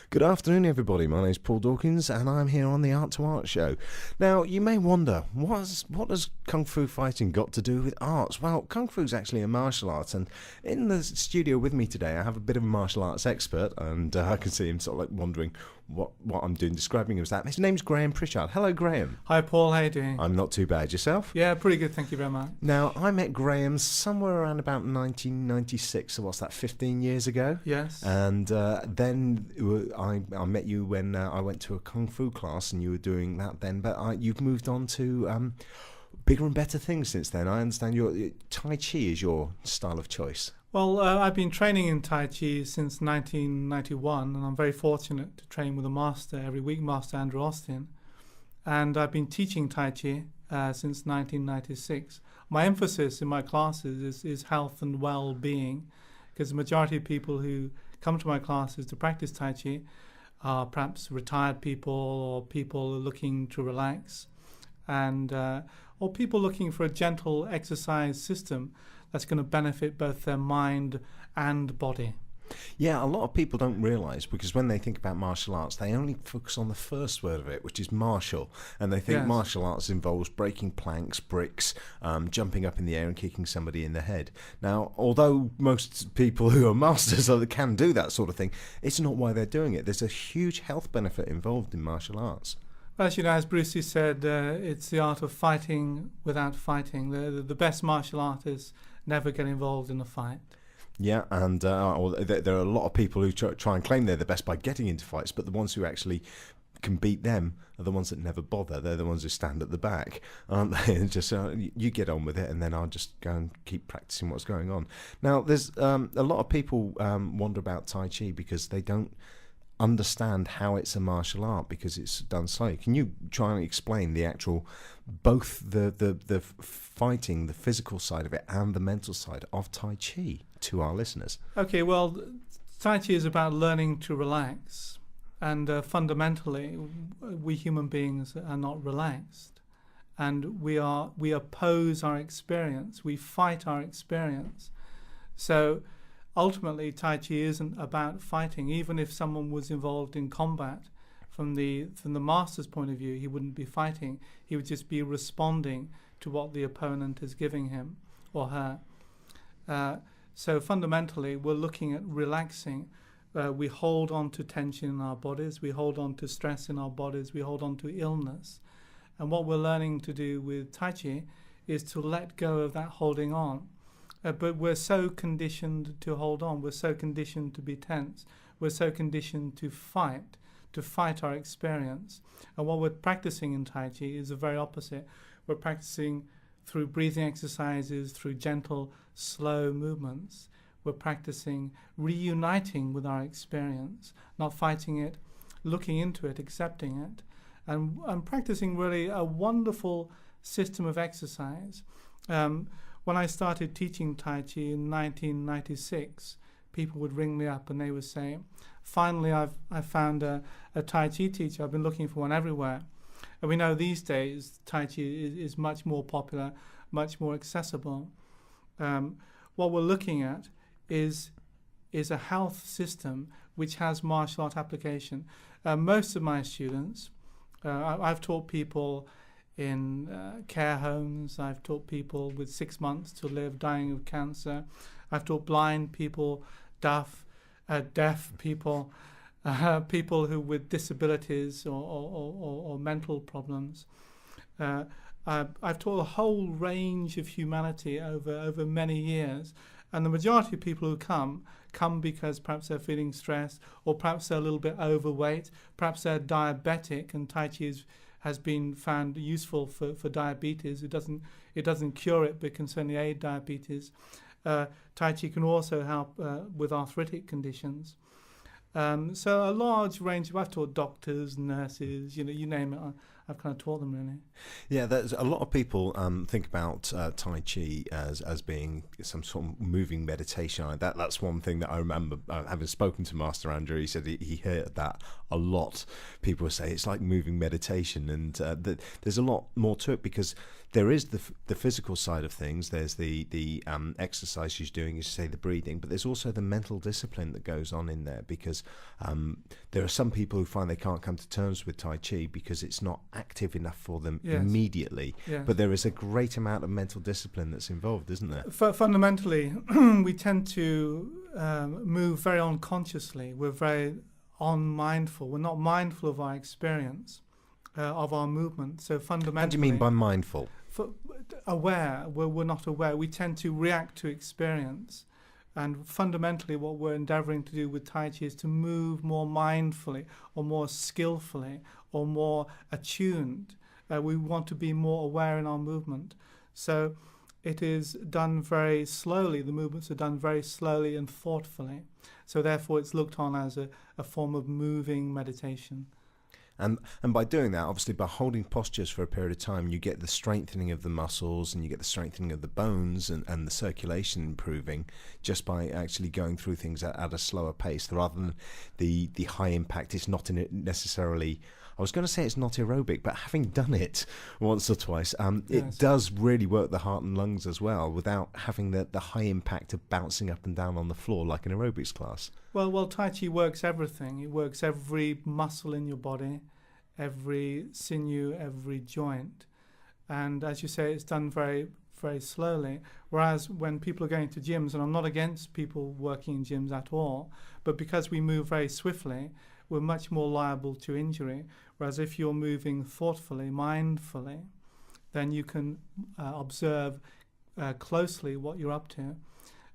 Good afternoon, everybody. My name's Paul Dawkins, and I'm here on the Art to Art Show. Now, you may wonder, what has Kung Fu fighting got to do with arts? Well, Kung Fu's actually a martial art, and in the studio with me today, I have a bit of a martial arts expert, and I can see him sort of like wondering what I'm doing, describing him as that. His name's Graham Pritchard. Hello, Graham. Hi, Paul. How you doing? I'm not too bad. Yourself? Yeah, pretty good. Thank you very much. Now, I met Graham somewhere around about 1996, so what's that, 15 years ago? Yes. And then I met you when I went to a Kung Fu class, and you were doing that then, but you've moved on to bigger and better things since then. I understand Tai Chi is your style of choice. Well, I've been training in Tai Chi since 1991, and I'm very fortunate to train with a master every week, Master Andrew Austin. And I've been teaching Tai Chi since 1996. My emphasis in my classes is health and well-being, because the majority of people who come to my classes to practice Tai Chi are perhaps retired people or people looking to relax, and or people looking for a gentle exercise system that's going to benefit both their mind and body. Yeah, a lot of people don't realise, because when they think about martial arts, they only focus on the first word of it, which is martial, and they think martial arts involves breaking planks, bricks, jumping up in the air and kicking somebody in the head. Now, although most people who are masters can do that sort of thing, it's not why they're doing it. There's a huge health benefit involved in martial arts. Well, as Brucey said, it's the art of fighting without fighting. The best martial artists never get involved in a fight. Yeah, and there are a lot of people who try and claim they're the best by getting into fights, but the ones who actually can beat them are the ones that never bother. They're the ones who stand at the back, aren't they? And just you get on with it, and then I'll just go and keep practicing what's going on. Now, there's a lot of people wonder about Tai Chi because they don't understand how it's a martial art because it's done slowly. Can you try and explain the actual, both the fighting, the physical side of it, and the mental side of Tai Chi to our listeners? Okay, well, Tai Chi is about learning to relax, and fundamentally, we human beings are not relaxed, and we oppose our experience, we fight our experience. So ultimately, Tai Chi isn't about fighting. Even if someone was involved in combat, from the master's point of view, he wouldn't be fighting. He would just be responding to what the opponent is giving him or her. So fundamentally, we're looking at relaxing. We hold on to tension in our bodies. We hold on to stress in our bodies. We hold on to illness. And what we're learning to do with Tai Chi is to let go of that holding on. But we're so conditioned to hold on. We're so conditioned to be tense. We're so conditioned to fight our experience. And what we're practicing in Tai Chi is the very opposite. We're practicing through breathing exercises, through gentle, slow movements. We're practicing reuniting with our experience, not fighting it, looking into it, accepting it, and practicing really a wonderful system of exercise. When I started teaching Tai Chi in 1996, people would ring me up and they would say, finally I've found a Tai Chi teacher. I've been looking for one everywhere. And we know these days Tai Chi is much more popular, much more accessible. What we're looking at is a health system which has martial art application. Most of my students, I've taught people in care homes. I've taught people with 6 months to live dying of cancer. I've taught blind people, deaf people, people who with disabilities or mental problems. I've taught a whole range of humanity over many years, and the majority of people who come because perhaps they're feeling stressed, or perhaps they're a little bit overweight, perhaps they're diabetic, and Tai Chi has been found useful for diabetes. It doesn't cure it, but can certainly aid diabetes. Tai Chi can also help with arthritic conditions. So a large range I've taught doctors, nurses, you name it. I've kind of taught them, really. Yeah, there's a lot of people think about Tai Chi as being some sort of moving meditation. That's one thing that I remember having spoken to Master Andrew. He said he heard that a lot. People say it's like moving meditation, and there's a lot more to it, because there is the physical side of things. There's the exercise she's doing, as you say, the breathing, but there's also the mental discipline that goes on in there, because there are some people who find they can't come to terms with Tai Chi because it's not active enough for them Yes. immediately. Yes. But there is a great amount of mental discipline that's involved, isn't there? Fundamentally, we tend to move very unconsciously. We're very unmindful. We're not mindful of our experience, of our movement. So fundamentally... What do you mean by mindful? Aware. We're not aware. We tend to react to experience. And fundamentally, what we're endeavoring to do with Tai Chi is to move more mindfully or more skillfully or more attuned. We want to be more aware in our movement. So it is done very slowly. The movements are done very slowly and thoughtfully. So therefore, it's looked on as a form of moving meditation. And by doing that, obviously by holding postures for a period of time, you get the strengthening of the muscles and you get the strengthening of the bones and the circulation improving just by actually going through things at a slower pace rather than the high impact. It's not necessarily... I was going to say it's not aerobic, but having done it once or twice, Yes. it does really work the heart and lungs as well without having the high impact of bouncing up and down on the floor like an aerobics class. Well, Tai Chi works everything. It works every muscle in your body, every sinew, every joint. And as you say, it's done very, very slowly. Whereas when people are going to gyms, and I'm not against people working in gyms at all, but because we move very swiftly, we're much more liable to injury. Whereas if you're moving thoughtfully, mindfully, then you can observe closely what you're up to.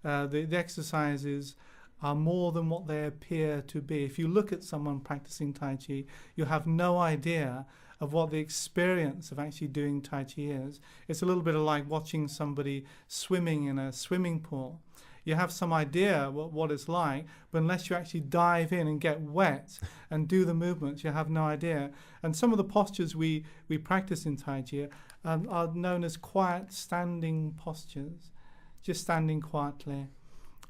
The exercises are more than what they appear to be. If you look at someone practicing Tai Chi, you have no idea of what the experience of actually doing Tai Chi is. It's a little bit like watching somebody swimming in a swimming pool. You have some idea what it's like, but unless you actually dive in and get wet and do the movements, you have no idea. And some of the postures we practice in Tai Chi are known as quiet standing postures, just standing quietly.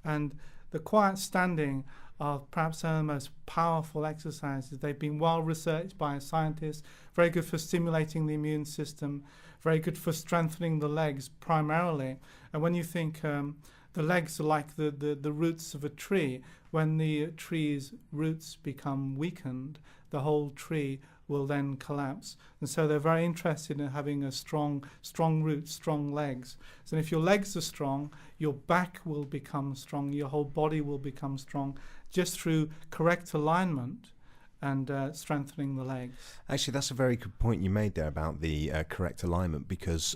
And the quiet standing are perhaps some of the most powerful exercises. They've been well researched by scientists, very good for stimulating the immune system, very good for strengthening the legs primarily. And when you think the legs are like the roots of a tree, when the tree's roots become weakened, the whole tree will then collapse. And so they're very interested in having a strong roots, strong legs. So if your legs are strong, your back will become strong, your whole body will become strong just through correct alignment and strengthening the legs. Actually, that's a very good point you made there about the correct alignment, because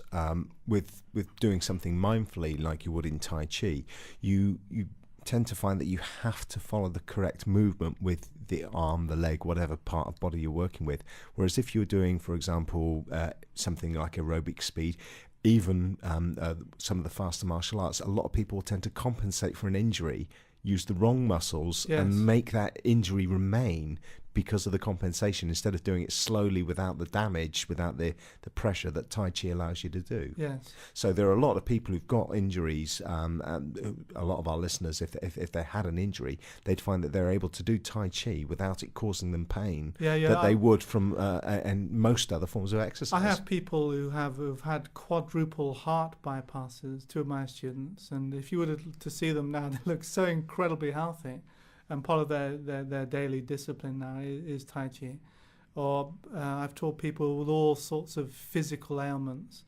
with doing something mindfully like you would in Tai Chi, you tend to find that you have to follow the correct movement with the arm, the leg, whatever part of body you're working with. Whereas if you're doing, for example, something like aerobic speed, even some of the faster martial arts, a lot of people tend to compensate for an injury, use the wrong muscles, Yes. and make that injury remain because of the compensation, instead of doing it slowly without the damage, without the pressure that Tai Chi allows you to do. Yes. So there are a lot of people who've got injuries, and a lot of our listeners, if they had an injury, they'd find that they're able to do Tai Chi without it causing them pain that they would from and most other forms of exercise. I have people who've had quadruple heart bypasses, two of my students, and if you were to see them now, they look so incredibly healthy. And part of their daily discipline now is Tai Chi. Or I've taught people with all sorts of physical ailments.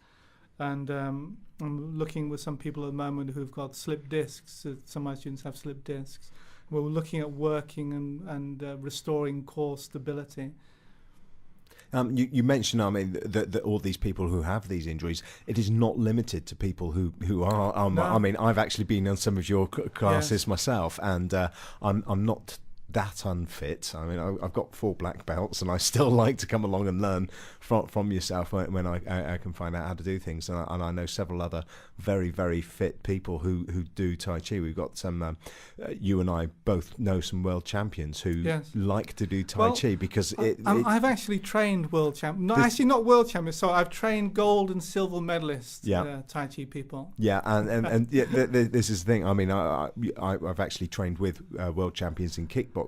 And I'm looking with some people at the moment who've got slipped discs. Some of my students have slipped discs. We're looking at working and restoring core stability. You mentioned, I mean, that all these people who have these injuries, it is not limited to people who are. No. I mean, I've actually been on some of your classes Yes. myself, and I'm not that unfit. I mean, I've got 4 black belts, and I still like to come along and learn from yourself when I can find out how to do things. And I know several other very, very fit people who do Tai Chi. We've got some, you and I both know some world champions who Yes. like to do Tai Chi because I've actually trained world champions. Not world champions. So I've trained gold and silver medalists, Tai Chi people. Yeah, and yeah, this is the thing. I mean, I've actually trained with world champions in kickboxing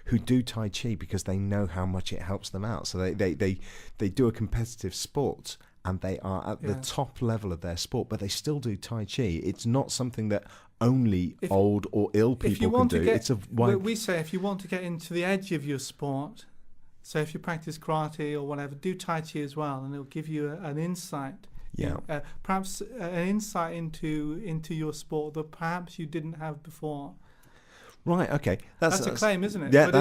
who do Tai Chi because they know how much it helps them out. So they do a competitive sport, and they are at the Yes. top level of their sport, but they still do Tai Chi. It's not something that only If- old or ill If you people can want to do. get, It's a we wide. we say if you want to get into the edge of your sport, so if you practice karate or whatever, do Tai Chi as well, and it'll give you an insight. Yeah. Perhaps an insight into your sport that perhaps you didn't have before. Right. Okay. That's a claim, isn't it? Yeah, But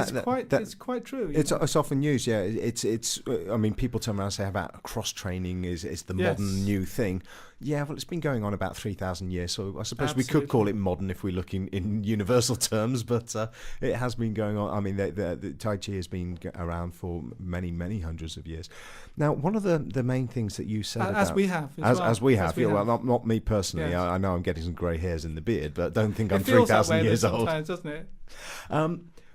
that- it's quite true. It's often used, yeah. It's. I mean, people turn around and say about cross training is the Yes. modern new thing. Yeah, well, it's been going on about 3,000 years, so I suppose we could Absolutely. call it modern if we look in universal terms. But it has been going on. I mean, the Tai Chi has been around for many hundreds of years. Now, one of the main things that you said as about, we have, as we have, yeah, well, have. not me personally. Yes. I know I'm getting some grey hairs in the beard, but don't think I'm It feels that 3,000 way years old. sometimes, doesn't it?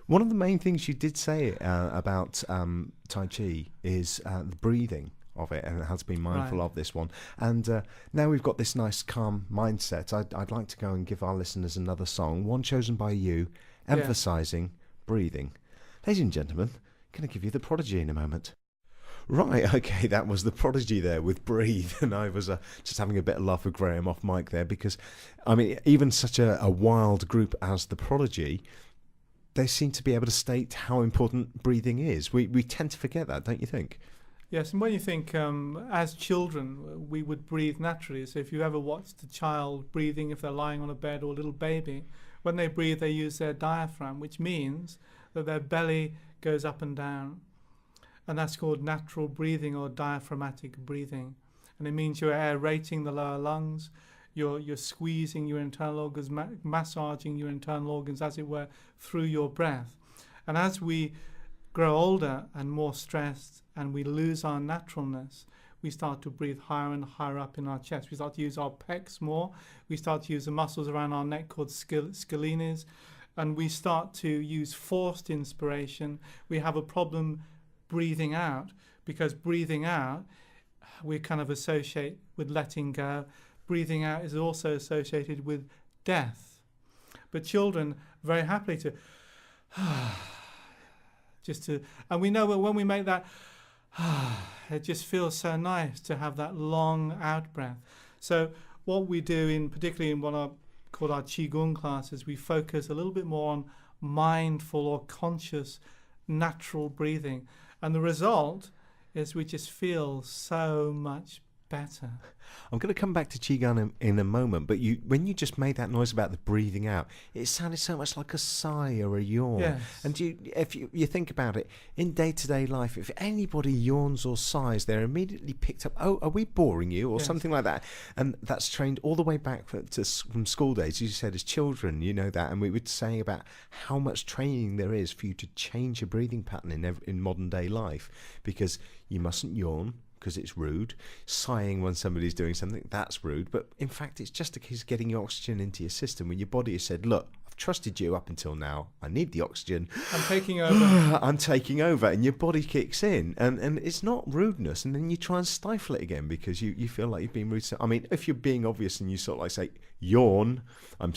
One of the main things you did say about Tai Chi is the breathing of it, and how to be mindful Right. of this one. And now we've got this nice calm mindset. I'd like to go and give our listeners another song, one chosen by you, emphasising breathing. Ladies and gentlemen, going to give you The Prodigy in a moment. Right, okay, that was The Prodigy there with Breathe, and I was just having a bit of laugh with Graham off mic there, because, I mean, even such a wild group as The Prodigy, they seem to be able to state how important breathing is. We tend to forget that, don't you think? Yes, and when you think as children, we would breathe naturally. So if you ever watched a child breathing, if they're lying on a bed, or a little baby, when they breathe, they use their diaphragm, which means that their belly goes up and down. And that's called natural breathing or diaphragmatic breathing. And it means you're aerating the lower lungs, you're squeezing your internal organs, massaging your internal organs, as it were, through your breath. And as we grow older and more stressed and we lose our naturalness, we start to breathe higher and higher up in our chest. We start to use our pecs more. We start to use the muscles around our neck called scalenes. And we start to use forced inspiration. We have a problem breathing out, because breathing out we kind of associate with letting go. Breathing out is also associated with death. But children very happily to and we know that when we make that it just feels so nice to have that long out breath. So what we do particularly in what are called our Qigong classes, we focus a little bit more on mindful or conscious natural breathing. And the result is we just feel so much better. I'm going to come back to Qigong in a moment, but when you just made that noise about the breathing out, it sounded so much like a sigh or a yawn. Yes. And if you think about it, in day-to-day life, if anybody yawns or sighs, they're immediately picked up, oh, are we boring you? Or Yes. something like that. And that's trained all the way back from school days. As you said, as children, you know that. And we were saying about how much training there is for you to change your breathing pattern in modern day life, because you mustn't yawn, because it's rude. Sighing when somebody's doing something, that's rude. But in fact, it's just a case of getting your oxygen into your system. When your body has said, look, I've trusted you up until now, I need the oxygen, I'm taking over. I'm taking over, and your body kicks in, and it's not rudeness, and then you try and stifle it again because you feel like you've been rude. I mean, if you're being obvious and you sort of like say, yawn, I'm